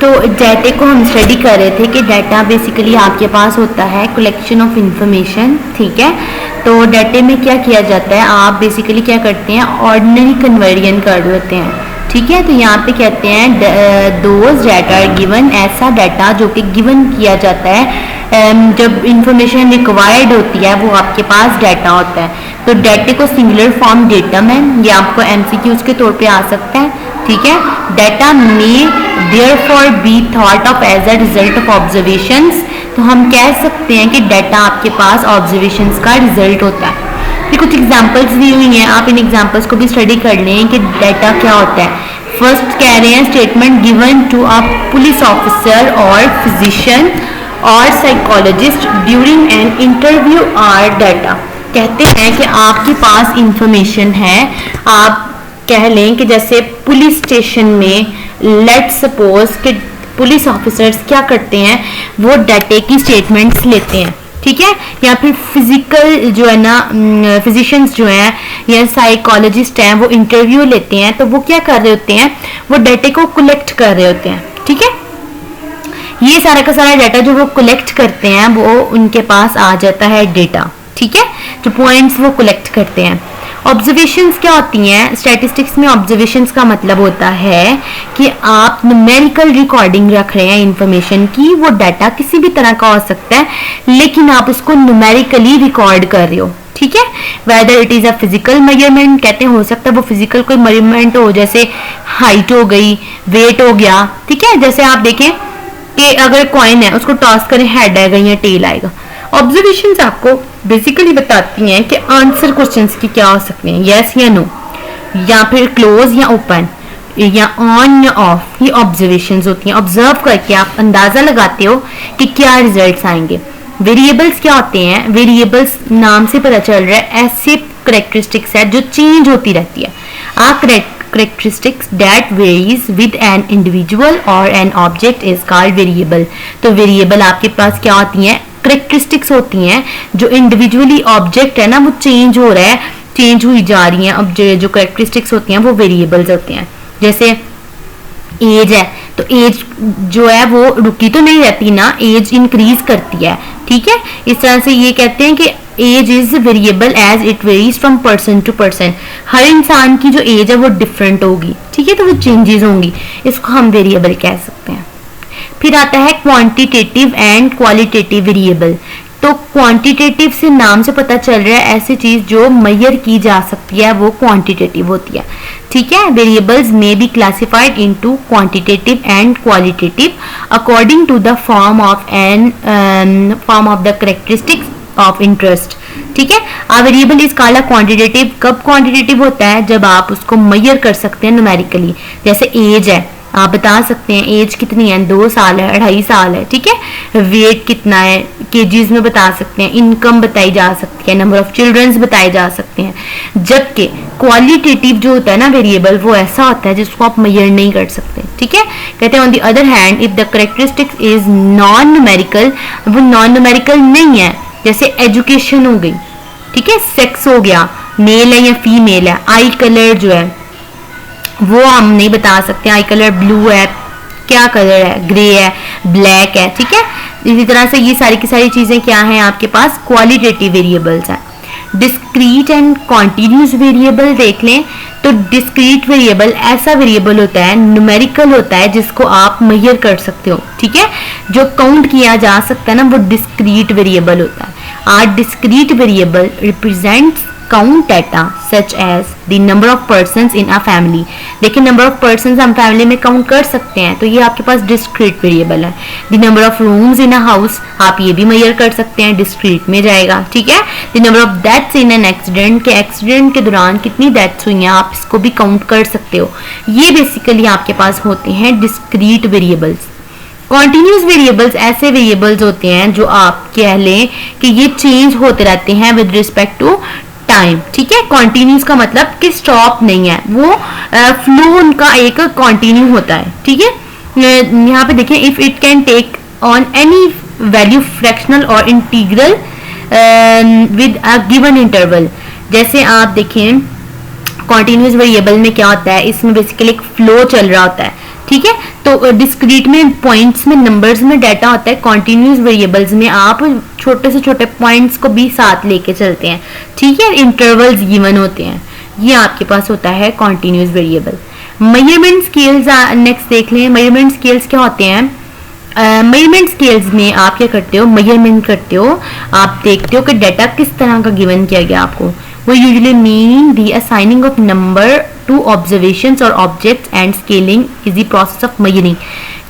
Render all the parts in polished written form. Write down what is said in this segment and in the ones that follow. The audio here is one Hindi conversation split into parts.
तो डाटा को हम स्टडी कर रहे थे कि डाटा बेसिकली आपके पास होता है कलेक्शन ऑफ इंफॉर्मेशन, ठीक है। तो डाटे में क्या किया जाता है, आप बेसिकली क्या करते हैं, ऑर्डिनरी कन्वर्जन कर देते हैं, ठीक है। तो यहाँ पे कहते हैं दोज डाटा आर गिवन, ऐसा डाटा जो कि गिवन किया जाता है जब इंफॉर्मेशन रिक्वायर्ड होती है वो आपके पास डाटा होता है। तो डाटे को सिंगुलर फॉर्म डेटम है, ये आपको एमसीक्यूज के तौर पे आ सकता है, ठीक है। डाटा में therefore be thought of as a result of observations, तो हम कह सकते हैं कि डाटा आपके पास ऑब्जर्वेशंस का रिजल्ट होता है। फिर कुछ एग्जांपल्स दी हुई हैं, आप इन एग्जांपल्स को भी स्टडी कर लें कि डाटा क्या होता है। फर्स्ट कह रहे हैं statement given to a police officer और फिजिशियन और psychologist during an interview are data. कहते हैं कि आपके पास इंफॉर्मेशन है, आप कह लें कि जैसे पुलिस स्टेशन में लेट्स सपोज कि पुलिस ऑफिसर्स क्या करते हैं, वो डाटे की स्टेटमेंट्स लेते हैं, ठीक है। या फिर फिजिकल जो है ना फिजिशियंस जो हैं या साइकोलॉजिस्ट हैं वो इंटरव्यू लेते हैं, तो वो क्या कर रहे होते हैं, वो डाटे को कलेक्ट कर रहे होते हैं, ठीक है। ये सारा का सारा डाटा जो वो कलेक्ट करते हैं वो उनके पास आ जाता है डेटा, ठीक है, जो पॉइंट्स वो कलेक्ट करते हैं। ऑब्जर्वेशंस क्या होती हैं, स्टैटिस्टिक्स में ऑब्जर्वेशंस का मतलब होता है कि आप न्यूमेरिकल रिकॉर्डिंग रख रहे हैं इंफॉर्मेशन की, वो डाटा किसी भी तरह का हो सकता है लेकिन आप उसको न्यूमेरिकली रिकॉर्ड कर रहे हो, ठीक है। Whether it is a physical measurement, कहते हैं हो सकता है वो फिजिकल कोई मेजरमेंट हो, जैसे हाइट हो गई, वेट हो गया, ठीक है। जैसे आप देखें कि अगर कॉइन है उसको टॉस करें हेड आएगा या टेल आएगा। ऑब्जर्वेशंस आपको बेसिकली बताती हैं कि आंसर क्वेश्चंस की क्या हो सकते हैं, यस या नो, या फिर क्लोज या ओपन, या ऑन या ऑफ। ये ऑब्जर्वेशंस होती हैं, ऑब्जर्व करके आप अंदाजा लगाते हो कि क्या रिजल्ट्स आएंगे। वेरिएबल्स क्या होते हैं, वेरिएबल्स नाम से पता चल रहा है ऐसे करेक्टरिस्टिक्स है जो चेंज होती रहती है। characteristics that varies with an individual or an object is called variable। तो वेरिएबल आपके पास क्या होती हैं, करेक्टरिस्टिक्स होती हैं जो इंडिविजुअली ऑब्जेक्ट है ना वो चेंज हो रहा है, चेंज हुई जा रही हैं। अब जो करेक्टरिस्टिक्स होती हैं वो वेरिएबल्स होते हैं। जैसे एज है तो एज जो है वो रुकी तो नहीं रहती ना, एज इंक्रीज करती है, ठीक है। इस तरह से ये कहते हैं कि age is variable as it varies from person to person. हर इंसान की जो एज है वो डिफरेंट होगी, ठीक है, तो वो चेंजेस होंगी, इसको हम वेरिएबल कह सकते हैं। फिर आता है क्वांटिटेटिव एंड क्वालिटेटिव वेरिएबल। तो क्वांटिटेटिव से नाम से पता चल रहा है ऐसी चीज जो मेजर की जा सकती है वो क्वांटिटेटिव होती है, ठीक है। वेरिएबल्स में be classified into quantitative and qualitative according to the form of the characteristics of interest, ठीक है। A variable is called a quantitative. कब क्वांटिटेटिव होता है, जब आप उसको मेजर कर सकते हैं न्यूमेरिकली। जैसे एज है, आप बता सकते हैं एज कितनी है, 2 साल है, 2.5 साल है, ठीक है। वेट कितना है, केजीज में बता सकते हैं। इनकम बताई जा सकती है, नंबर ऑफ चिल्ड्रंस बताए जा सकते हैं। जबकि क्वालिटेटिव जो होता है ना वेरिएबल, वो ऐसा होता है जिसको आप मेजर नहीं कर सकते, ठीक है। कहते हैं on the other hand if the characteristics is non numerical, वो नॉन न्यूमेरिकल नहीं है। जैसे एजुकेशन हो गई, ठीक है, सेक्स हो गया, मेल है या फीमेल है, आई कलर जो है वो हम नहीं बता सकते, आई कलर ब्लू है, क्या कलर है, ग्रे है, ब्लैक है, ठीक है। इसी तरह से ये सारी की सारी चीजें क्या हैं आपके पास, क्वालिटेटिव वेरिएबल्स हैं। डिस्क्रीट एंड कॉन्टिन्यूस वेरिएबल देख लें तो डिस्क्रीट वेरिएबल ऐसा वेरिएबल होता है, न्यूमेरिकल होता है, जिसको आप मेजर कर सकते हो, ठीक है। जो काउंट किया जा सकता है ना वो डिस्क्रीट वेरिएबल होता है। Are discrete variable represents count data such as the number of persons in a family. देखिए नंबर ऑफ पर्सन्स हम फैमिली में काउंट कर सकते हैं, तो ये आपके पास डिस्क्रीट वेरिएबल है। The number of rooms in a house, आप ये भी मेजर कर सकते हैं, डिस्क्रीट में जाएगा, ठीक है। The number of deaths in an accident, के एक्सीडेंट के दौरान कितनी डेथ्स हुई हैं आप इसको भी काउंट कर सकते हो। ये बेसिकली आपके पास होते हैं डिस्क्रीट वेरिएबल्स। कॉन्टिन्यूस वेरिएबल्स ऐसे वेरिएबल्स होते हैं जो आप कह लें कि ये चेंज होते रहते हैं विद रिस्पेक्ट टू टाइम, ठीक है। कॉन्टिन्यूस का मतलब कि स्टॉप नहीं है, वो फ्लो उनका एक कॉन्टिन्यू होता है, ठीक है। यहाँ पे देखिए if it can take on any value fractional or integral with a given interval. जैसे आप देखें कॉन्टिन्यूस वेरिएबल में क्या होता है, इसमें बेसिकली एक फ्लो चल रहा होता है, ठीक है। तो डिस्क्रीट में पॉइंट्स में नंबर्स में डाटा होता है, कॉन्टिन्यूस वेरिएबल्स में आप छोटे से छोटे पॉइंट्स को भी साथ लेके चलते हैं, ठीक है, इंटरवल्स गिवन होते हैं, ये आपके पास होता है continuous variable. Measurement scales next देख लें। मेजरमेंट स्केल्स क्या होते हैं? मेजरमेंट स्केल्स में आप क्या करते हो, मेजरमेंट करते हो, आप देखते हो कि डाटा किस तरह का गिवन किया गया आपको। वो usually mean the assigning of number to observations or objects and scaling is the process of measuring.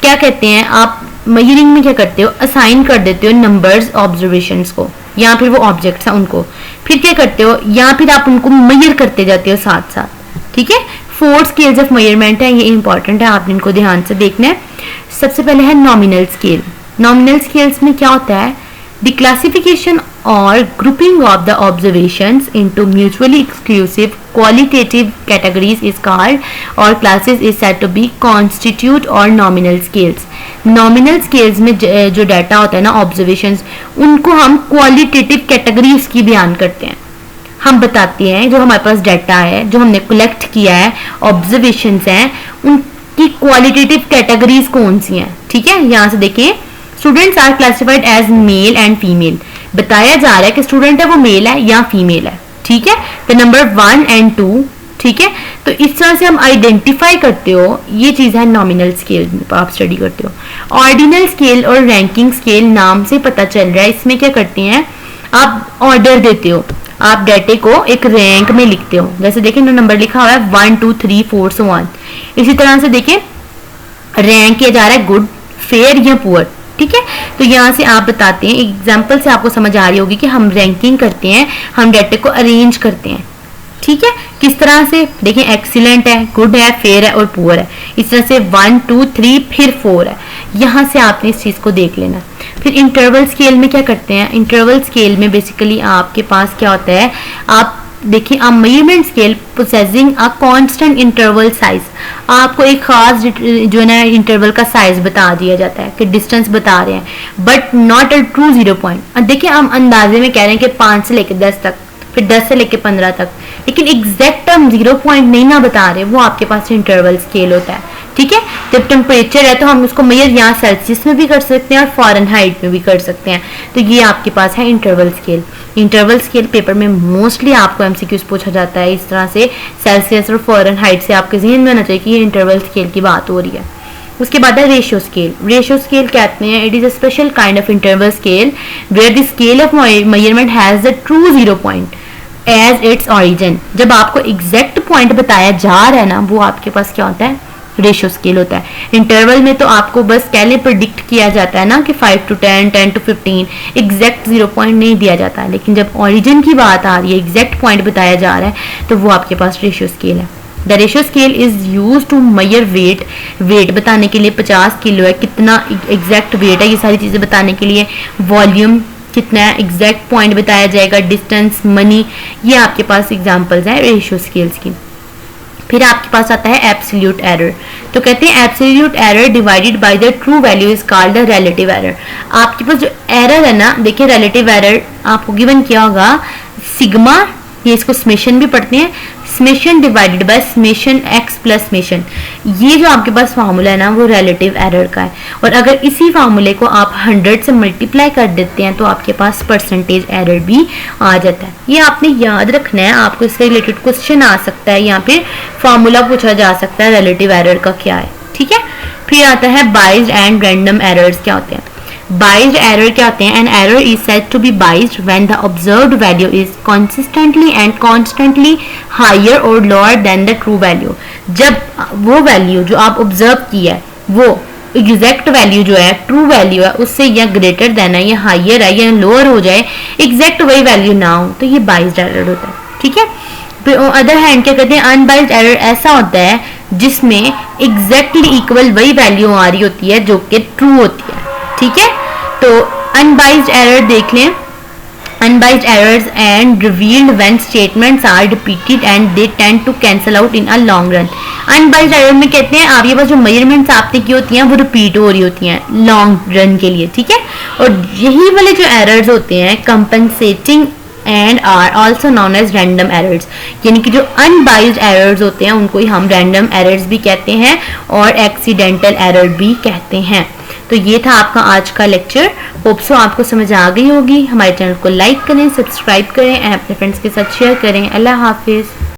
क्या कहते हैं, आप मेजरिंग में क्या करते हो, असाइन कर देते हो नंबर्स ऑब्जर्वेशंस को या फिर वो ऑब्जेक्ट्स हैं उनको, फिर क्या करते हो या फिर आप उनको मेजर करते जाते हो साथ साथ, ठीक है। 4 स्केल्स ऑफ मेजरमेंट है, ये इंपॉर्टेंट है, आपने इनको ध्यान से देखना है। सबसे पहले है नॉमिनल स्केल। नॉमिनल स्केल्स में क्या होता है, the classification or grouping of the observations into mutually exclusive qualitative categories is called or classes is said to be constitute or nominal scales. Nominal scales में जो डाटा होता है ना, ऑब्जर्वेशंस, उनको हम क्वालिटेटिव कैटेगरीज की बयान करते हैं। हम बताते हैं जो हमारे पास डाटा है, जो हमने कलेक्ट किया है, ऑब्जर्वेशंस हैं, उनकी क्वालिटेटिव कैटेगरीज कौन सी हैं, ठीक है। यहाँ से देखिए, students are classified as male and female. बताया जा रहा है कि स्टूडेंट है वो मेल है या फीमेल है, ठीक है। द नंबर 1 and 2, ठीक है। तो इस तरह से हम आइडेंटिफाई करते हो, ये चीज है नॉमिनल स्केल में आप स्टडी करते हो। ऑर्डिनल स्केल और रैंकिंग स्केल नाम से पता चल रहा है, इसमें क्या करते हैं, आप ऑर्डर देते हो, आप डाटे को एक रैंक में लिखते हो। जैसे देखिए नंबर लिखा हुआ है 1 2 3 4 so on। इसी तरह से देखिए रैंक किया जा रहा है गुड, फेयर या पुअर, ठीक है। तो यहाँ से आप बताते हैं, एग्जाम्पल से आपको समझ आ रही होगी कि हम रैंकिंग करते हैं, हम डाटे को अरेंज करते हैं, ठीक है। किस तरह से, देखिए एक्सीलेंट है, गुड है, फेयर है और पुअर है। इस तरह से 1 2 3 फिर 4 है, यहाँ से आपने इस चीज को देख लेना। फिर इंटरवल स्केल में क्या करते हैं, इंटरवल स्केल में बेसिकली आपके पास क्या होता है, आप देखिए a measurement scale possessing a constant interval size. आपको एक खास जो है ना इंटरवल का साइज बता दिया जाता है कि डिस्टेंस बता रहे हैं, but not a true 0 point. देखिए हम अंदाजे में कह रहे हैं कि 5 से लेकर 10 तक, फिर 10 से लेकर 15 तक, लेकिन एग्जैक्ट हम 0 पॉइंट नहीं ना बता रहे, वो आपके पास इंटरवल स्केल होता है, ठीक है। जब टेम्परेचर है तो हम उसको मेजर यहाँ सेल्सियस में भी कर सकते हैं और फ़ारेनहाइट में भी कर सकते हैं। तो ये आपके पास है interval scale. Interval scale paper में मोस्टली आपको एमसीक्यूज पूछा जाता है, इस तरह से सेल्सियस और फ़ारेनहाइट से आपके जहन में होना चाहिए कि ये इंटरवल स्केल की बात हो रही है। उसके बाद है रेशियो स्केल। रेशियो स्केल कहते हैं it is a special kind of interval scale where the scale of measurement has the true 0 point as its origin. जब आपको एग्जैक्ट पॉइंट बताया जा रहा है ना, वो आपके पास क्या होता है, रेशियो स्केल होता है। इंटरवल में तो आपको बस कैले प्रिडिक्ट किया जाता है ना कि 5 to 10, 10 to 15, एग्जैक्ट 0 पॉइंट नहीं दिया जाता है। लेकिन जब ओरिजिन की बात आ रही है, एग्जैक्ट पॉइंट बताया जा रहा है, तो वो आपके पास रेशियो स्केल है। The ratio scale is use to measure weight. Weight बताने के लिए 50 किलो है, कितना एग्जैक्ट वेट है, ये सारी चीजें बताने के लिए। वॉल्यूम कितना है, एग्जैक्ट पॉइंट बताया जाएगा, डिस्टेंस, मनी, ये आपके पास एग्जाम्पल्स हैं रेशियो स्केल्स की। फिर आपके पास आता है एब्सोल्यूट एरर। तो कहते हैं absolute error divided by the true value is called the relative error. आपके पास जो एरर है ना, देखिए रिलेटिव एरर आपको गिवन किया होगा सिग्मा, ये इसको समेशन भी पढ़ते हैं, summation divided by summation x plus summation. ये जो आपके पास फार्मूला है ना, वो रिलेटिव एरर का है। और अगर इसी फार्मूले को आप 100 से मल्टीप्लाई कर देते हैं तो आपके पास परसेंटेज एरर भी आ जाता है। ये आपने याद रखना है, आपको इससे रिलेटेड क्वेश्चन आ सकता है, यहाँ पे फार्मूला पूछा जा सकता है रिलेटिव एरर का क्या है, ठीक है। फिर आता है बाइज्ड एंड रैंडम एरर्स। क्या होते हैं बाइज्ड एरर? क्या होते हैं, an error is said to be biased when the observed value is consistently and constantly higher or lower than the true value. जब वो वैल्यू जो आप ऑब्जर्व किया है वो एग्जैक्ट वैल्यू जो है, ट्रू वैल्यू है, उससे या ग्रेटर देन है या हायर है या लोअर हो जाए, एग्जैक्ट वही वैल्यू ना हो, तो ये बाइज्ड एरर होता है, ठीक है। अदर हैंड क्या कहते हैं, अनबाइज्ड एरर ऐसा होता है जिसमें एग्जैक्टली इक्वल वही वैल्यू आ रही होती है जो कि ट्रू होती है, ठीक है। तो अनबाइज्ड एरर देख लें, unbiased errors and revealed when statements are repeated and they tend to cancel out in a long run. Unbiased error में कहते हैं आपके पास जो मेजरमेंट्स आपने की होती हैं वो रिपीट हो रही होती हैं लॉन्ग रन के लिए, ठीक है। और यही वाले जो एरर्स होते हैं compensating and are also known as random errors, यानी कि जो अनबाइज्ड एरर्स होते हैं उनको ही हम रैंडम एरर्स भी कहते हैं और एक्सीडेंटल एरर भी कहते हैं। तो ये था आपका आज का लेक्चर। होप सो आपको समझ आ गई होगी। हमारे चैनल को लाइक करें, सब्सक्राइब करें एंड अपने फ्रेंड्स के साथ शेयर करें। अल्लाह हाफिज़।